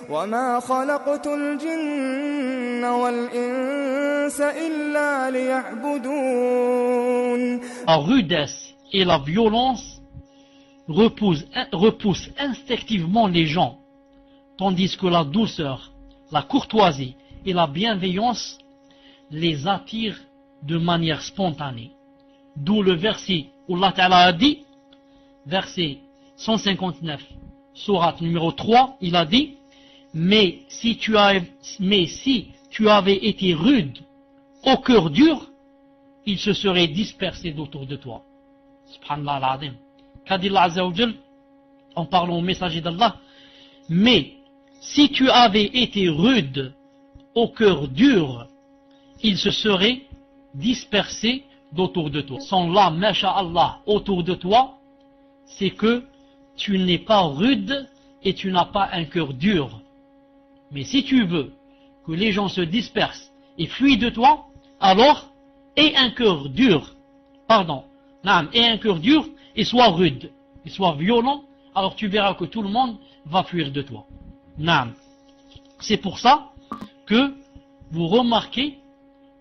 وما خلقت الجن والإنس إلا ليعبدون. La rudesse et la violence repoussent instinctivement les gens, tandis que la douceur, la courtoisie et la bienveillance les attirent de manière spontanée. D'où le verset où Allah Ta'ala a dit, verset 159, sourate numéro 3, il a dit, mais si tu avais été rude, au cœur dur, il se serait dispersé autour de toi. Subhanallah al-Azim. Qu'a dit Allah Azza wa Jal en parlant au messager d'Allah, mais si tu avais été rude, au cœur dur, il se serait dispersé d'autour de toi. Sans là, masha'Allah, autour de toi, c'est que tu n'es pas rude et tu n'as pas un cœur dur. Mais si tu veux que les gens se dispersent et fuient de toi, alors aie un cœur dur, aie un cœur dur et sois rude, et sois violent, alors tu verras que tout le monde va fuir de toi. C'est pour ça que vous remarquez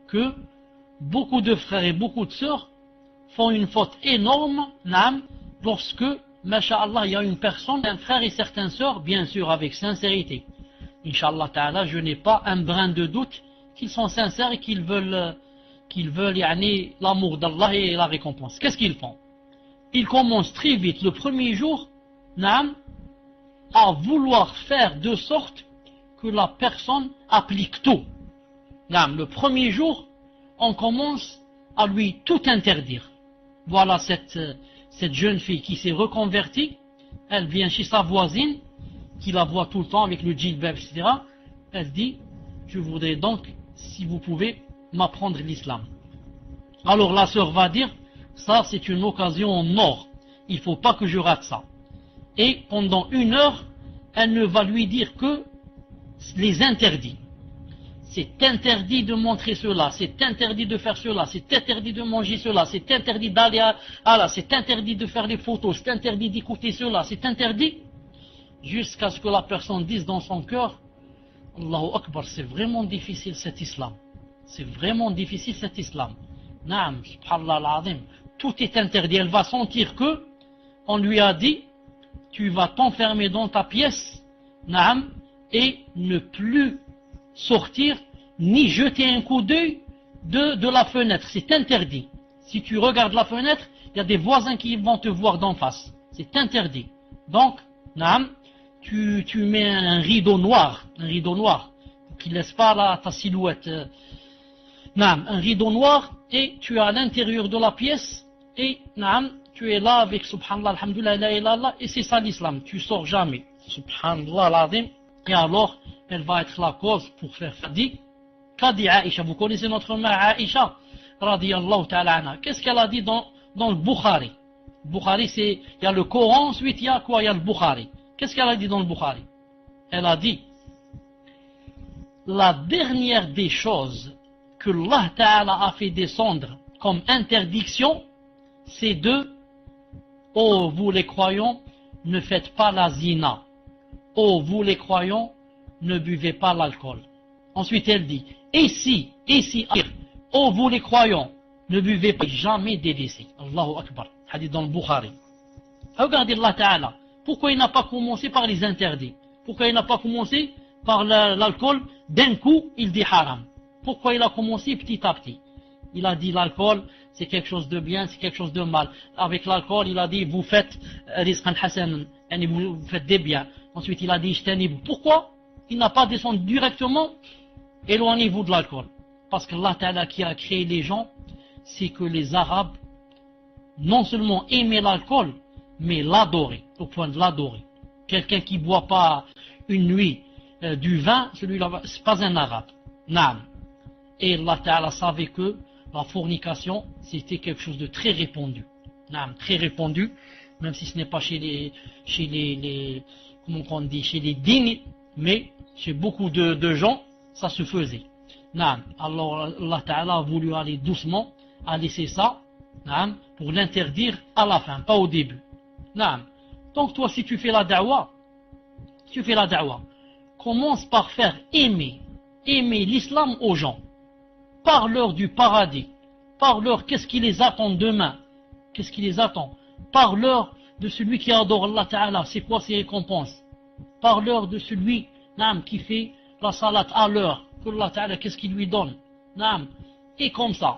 que beaucoup de frères et beaucoup de sœurs font une faute énorme, lorsque, masha'Allah, il y a une personne, un frère et certaines sœurs, bien sûr avec sincérité. Inch'Allah ta'ala, je n'ai pas un brin de doute qu'ils sont sincères et qu'ils veulent l'amour d'Allah et la récompense. Qu'est-ce qu'ils font? Ils commencent très vite, le premier jour, à vouloir faire de sorte que la personne applique tout. Le premier jour, on commence à lui tout interdire. Voilà cette jeune fille qui s'est reconvertie, elle vient chez sa voisine, qui la voit tout le temps avec le djilbab, etc. Elle dit, je voudrais donc, si vous pouvez, m'apprendre l'islam. Alors la sœur va dire, ça c'est une occasion en or, il ne faut pas que je rate ça. Et pendant 1 heure, elle ne va lui dire que les interdits. C'est interdit de montrer cela, c'est interdit de faire cela, c'est interdit de manger cela, c'est interdit d'aller à là, c'est interdit de faire les photos, c'est interdit d'écouter cela, c'est interdit, jusqu'à ce que la personne dise dans son cœur, Allahu Akbar, c'est vraiment difficile cet islam. C'est vraiment difficile cet islam. Subhanallah al-Azim. Tout est interdit. Elle va sentir que on lui a dit, tu vas t'enfermer dans ta pièce, et ne plus sortir, ni jeter un coup d'œil de la fenêtre. C'est interdit. Si tu regardes la fenêtre, il y a des voisins qui vont te voir d'en face. C'est interdit. Donc, tu mets un rideau noir qui ne laisse pas ta silhouette. Un rideau noir, et tu es à l'intérieur de la pièce, et tu es là avec subhanallah, alhamdulillah, la ilaha illallah, et c'est ça l'islam, tu sors jamais. Subhanallah l'azim. Et alors, elle va être la cause pour faire fadi. Qu'a dit Aïcha? Vous connaissez notre mère Aïcha, radiyallahu ta'ala anha. Qu'est-ce qu'elle a dit dans le Bukhari? Bukhari, il y a le Coran, ensuite il y a quoi? Il y a le Bukhari. Qu'est-ce qu'elle a dit dans le Bukhari? Elle a dit, la dernière des choses que Allah Ta'ala a fait descendre comme interdiction, c'est de, oh vous les croyants, ne faites pas la zina. Oh vous les croyants, ne buvez pas l'alcool. Ensuite elle dit, et si, oh vous les croyants, ne buvez pas jamais des décès. Allahu Akbar. Hadith dans le Bukhari. Regardez Allah Ta'ala. Pourquoi il n'a pas commencé par les interdits? Pourquoi il n'a pas commencé par l'alcool? D'un coup, il dit haram. Pourquoi il a commencé petit à petit? Il a dit l'alcool, c'est quelque chose de bien, c'est quelque chose de mal. Avec l'alcool, il a dit, vous faites rizqan hasan, vous faites des biens. Ensuite, il a dit, ijtanibu. Pourquoi il n'a pas descendu directement? Éloignez-vous de l'alcool. Parce que Allah Ta'ala qui a créé les gens, c'est que les Arabes, non seulement aimaient l'alcool, mais l'adoraient, au point de l'adorer. Quelqu'un qui ne boit pas une nuit du vin, celui-là, c'est pas un Arabe. Naam. Et Allah Ta'ala savait que la fornication, c'était quelque chose de très répandu. Naam, très répandu, même si ce n'est pas chez les comment on dit, chez les dignes, mais chez beaucoup de gens, ça se faisait. Naam. Alors Allah Ta'ala a voulu aller doucement, à laisser ça, naam, pour l'interdire à la fin, pas au début. Naam. Donc toi, si tu fais la da'wa, commence par faire aimer l'islam aux gens. Parle-leur du paradis. Parle-leur qu'est-ce qui les attend demain. Qu'est-ce qui les attend. Parle-leur de celui qui adore Allah Ta'ala. C'est quoi ses récompenses. Parle-leur de celui qui fait la salat à l'heure. Allah Ta'ala, qu'est-ce qu'il lui donne. Et comme ça.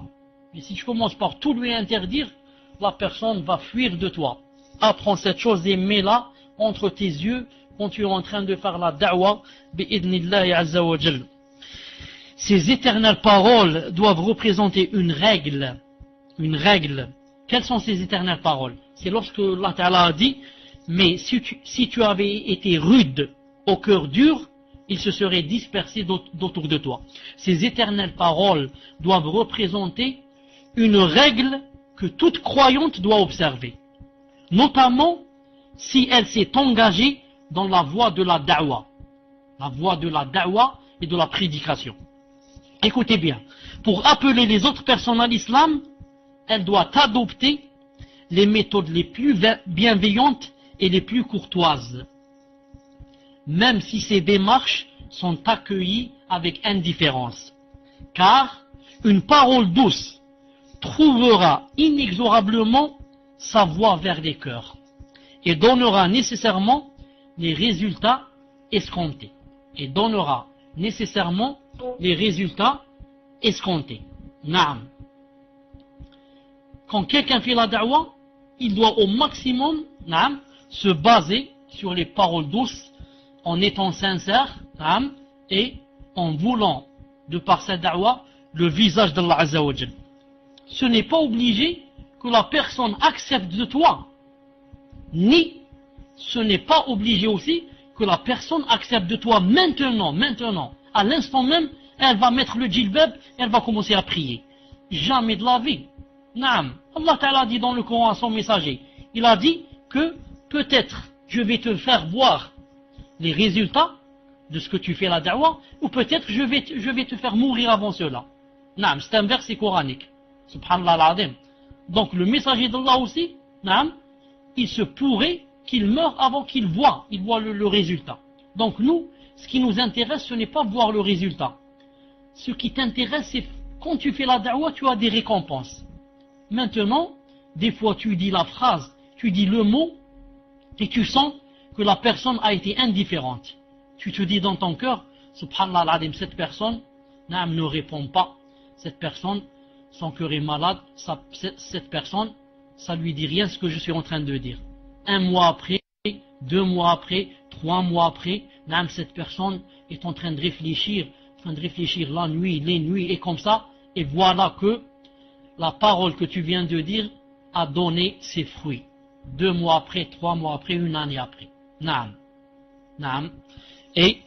Mais si tu commences par tout lui interdire, la personne va fuir de toi. Apprends cette chose et mets-la entre tes yeux quand tu es en train de faire la da'wa bi'idnillahi azza wa jal. Ces éternelles paroles doivent représenter une règle. Une règle. Quelles sont ces éternelles paroles? C'est lorsque Allah Ta'ala a dit, mais si tu avais été rude au cœur dur, il se serait dispersé d'autour de toi. Ces éternelles paroles doivent représenter une règle que toute croyante doit observer. Notamment si elle s'est engagée dans la voie de la da'wa. La voie de la da'wa et de la prédication. Écoutez bien, pour appeler les autres personnes à l'islam, elle doit adopter les méthodes les plus bienveillantes et les plus courtoises. Même si ces démarches sont accueillies avec indifférence. Car une parole douce trouvera inexorablement sa voie vers les cœurs et donnera nécessairement les résultats escomptés. Et donnera nécessairement les résultats escomptés. Naam. Quand quelqu'un fait la da'wa, il doit au maximum se baser sur les paroles douces en étant sincère et en voulant, de par cette da'wa, le visage d'Allah Azza wa Jal. Ce n'est pas obligé que la personne accepte de toi, ni ce n'est pas obligé aussi que la personne accepte de toi maintenant, à l'instant même, elle va mettre le djilbab, elle va commencer à prier. Jamais de la vie. Naam. Allah Ta'ala dit dans le Coran à son messager, il a dit que peut-être je vais te faire voir les résultats de ce que tu fais la da'wa, ou peut-être je vais te faire mourir avant cela. Naam, c'est un verset coranique. Subhanallah al-Azim. Donc le messager d'Allah aussi, naam, il se pourrait qu'il meure avant qu'il voit le résultat. Donc nous, ce qui nous intéresse, ce n'est pas voir le résultat. Ce qui t'intéresse, c'est quand tu fais la da'wa, tu as des récompenses. Maintenant, des fois tu dis la phrase, tu dis le mot, et tu sens que la personne a été indifférente. Tu te dis dans ton cœur, subhanallah al-Azim, cette personne ne répond pas. Cette personne, son cœur est malade, cette personne, ça lui dit rien ce que je suis en train de dire. 1 mois après, 2 mois après, 3 mois après, cette personne est en train de réfléchir la nuit, les nuits, et comme ça, et voilà que la parole que tu viens de dire a donné ses fruits. 2 mois après, 3 mois après, 1 année après. Naam. Et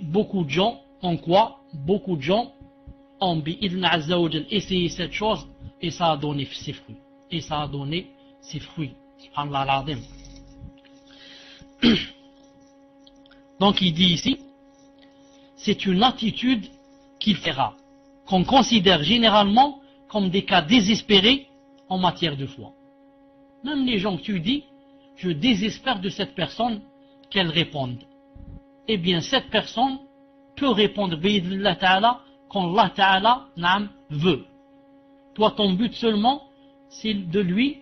beaucoup de gens ont quoi? Beaucoup de gens ont essayé cette chose et ça a donné ses fruits. Et ça a donné ses fruits. Subhanallah al-Azim. Donc il dit ici, c'est une attitude qu'il fera, qu'on considère généralement comme des cas désespérés en matière de foi. Même les gens que tu dis, je désespère de cette personne qu'elle réponde. Eh bien cette personne peut répondre bi'idhnillah ta'ala quand Allah ta'ala veut. Toi ton but seulement, c'est de lui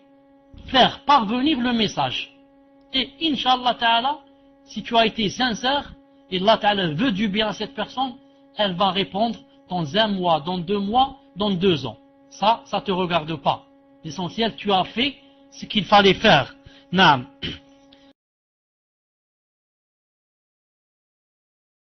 faire parvenir le message. Et Inch'Allah ta'ala, si tu as été sincère, et Allah ta'ala veut du bien à cette personne, elle va répondre dans 1 mois, dans 2 mois, dans 2 ans. Ça te regarde pas. L'essentiel, tu as fait ce qu'il fallait faire. Naam.